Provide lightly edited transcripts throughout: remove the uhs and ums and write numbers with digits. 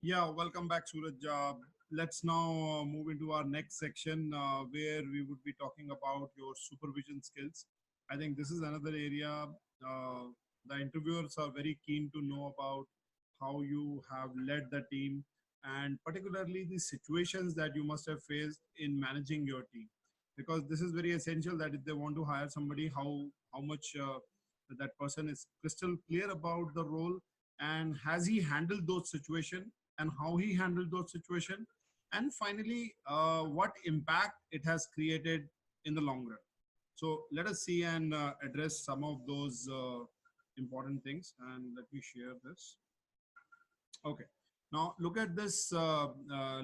Yeah, welcome back, Suraj. Let's now move into our next section where we would be talking about your supervision skills. I think this is another area the interviewers are very keen to know about how you have led the team and particularly the situations that you must have faced in managing your team. Because this is very essential that if they want to hire somebody, how much that person is crystal clear about the role and has he handled those situations and how he handled those situations, and finally what impact it has created in the long run. So let us see and address some of those important things, and let me share this. Okay, now look at this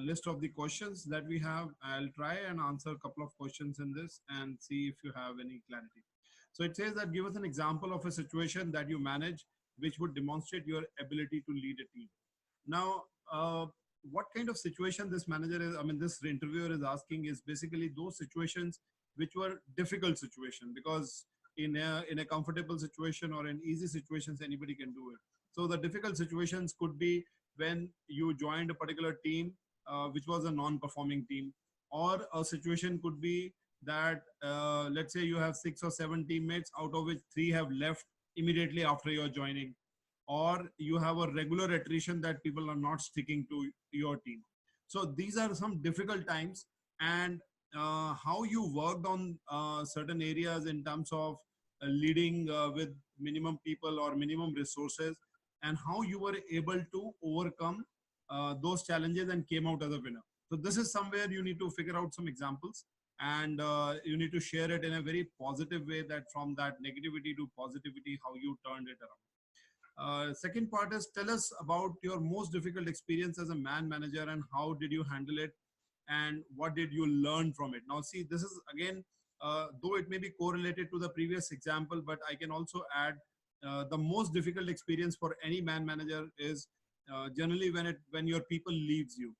list of the questions that we have. I'll try and answer a couple of questions in this and see if you have any clarity. So it says that give us an example of a situation that you manage which would demonstrate your ability to lead a team. Now, what kind of situation this manager is, I mean, this interviewer is asking is basically those situations which were difficult situation, because in a comfortable situation or in easy situations, anybody can do it. So the difficult situations could be when you joined a particular team, which was a non-performing team, or a situation could be that let's say you have 6 or 7 teammates, out of which 3 have left immediately after your joining, or you have a regular attrition that people are not sticking to your team. So these are some difficult times, and how you worked on certain areas in terms of leading with minimum people or minimum resources, and how you were able to overcome those challenges and came out as a winner. So this is somewhere you need to figure out some examples, and you need to share it in a very positive way, that from that negativity to positivity, how you turned it around. Second part is, tell us about your most difficult experience as a man manager and how did you handle it and what did you learn from it. Now see, this is again, though it may be correlated to the previous example, but I can also add the most difficult experience for any man manager is generally when your people leaves you,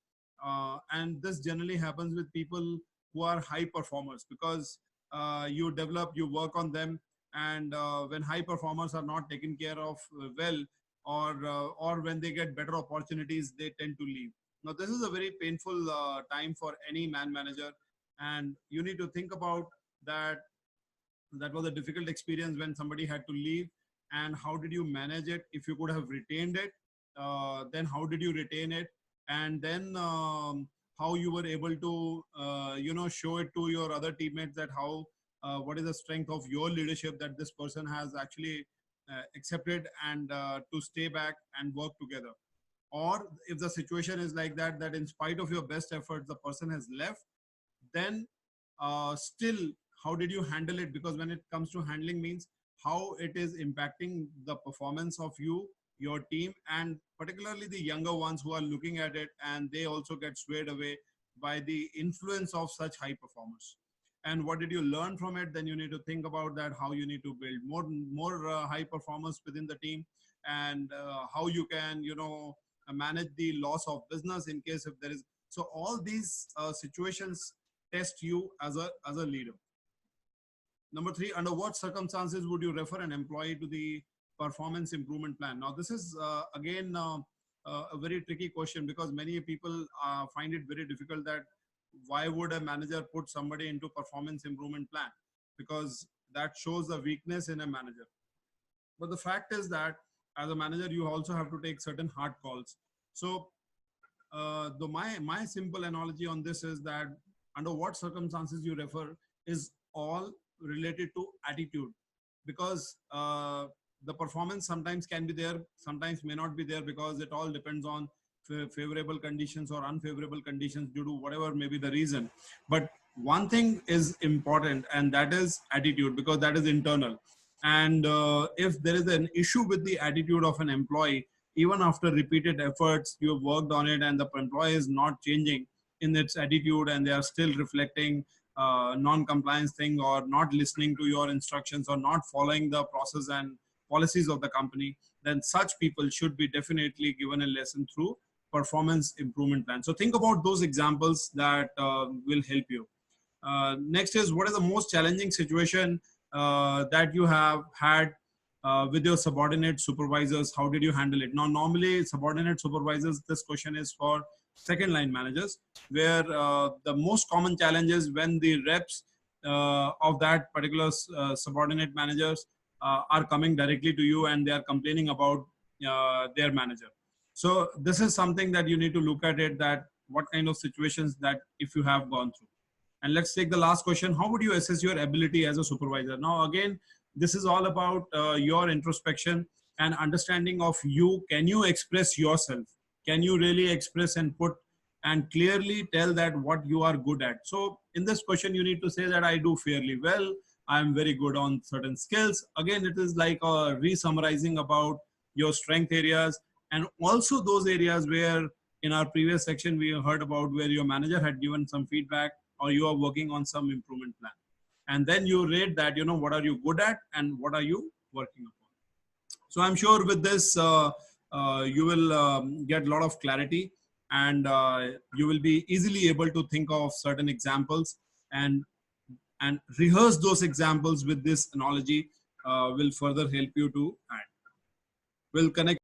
and this generally happens with people who are high performers, because you work on them, and when high performers are not taken care of well, or when they get better opportunities, they tend to leave. Now this is a very painful time for any man manager, and you need to think about that. That was a difficult experience when somebody had to leave, and how did you manage it? If you could have retained it, then how did you retain it? And then how you were able to show it to your other teammates, that how what is the strength of your leadership, that this person has actually accepted and to stay back and work together. Or if the situation is like that, that in spite of your best efforts the person has left, then still how did you handle it? Because when it comes to handling means how it is impacting the performance of your team, and particularly the younger ones who are looking at it, and they also get swayed away by the influence of such high performers. And what did you learn from it? Then you need to think about that, how you need to build more high performers within the team, and how you can manage the loss of business in case if there is. So all these situations test you as a leader. Number 3, under what circumstances would you refer an employee to the performance improvement plan? Now this is again a very tricky question, because many people find it very difficult that why would a manager put somebody into performance improvement plan, because that shows the weakness in a manager. But the fact is that as a manager you also have to take certain hard calls. So my simple analogy on this is that under what circumstances you refer is all related to attitude, because the performance sometimes can be there, sometimes may not be there, because it all depends on favorable conditions or unfavorable conditions due to whatever may be the reason. But one thing is important, and that is attitude, because that is internal. And if there is an issue with the attitude of an employee, even after repeated efforts, you have worked on it, and the employee is not changing in its attitude, and they are still reflecting non-compliance thing, or not listening to your instructions, or not following the process and policies of the company, then such people should be definitely given a lesson through performance improvement plan. So think about those examples that will help you. Next is, what is the most challenging situation that you have had with your subordinate supervisors, how did you handle it? Now, normally subordinate supervisors, this question is for second line managers, where the most common challenge is when the reps of that particular subordinate managers are coming directly to you and they are complaining about their manager. So this is something that you need to look at it, that what kind of situations that if you have gone through. And let's take the last question. How would you assess your ability as a supervisor? Now, again, this is all about your introspection and understanding of you. Can you express yourself? Can you really express and put and clearly tell that what you are good at? So in this question, you need to say that I do fairly well. I'm very good on certain skills. Again, it is like a re-summarizing about your strength areas, and also those areas where in our previous section we heard about where your manager had given some feedback or you are working on some improvement plan. And then you rate that, you know, what are you good at and what are you working upon. So I'm sure with this, you will get a lot of clarity, and you will be easily able to think of certain examples and rehearse those examples with this analogy will further help you to add. We'll connect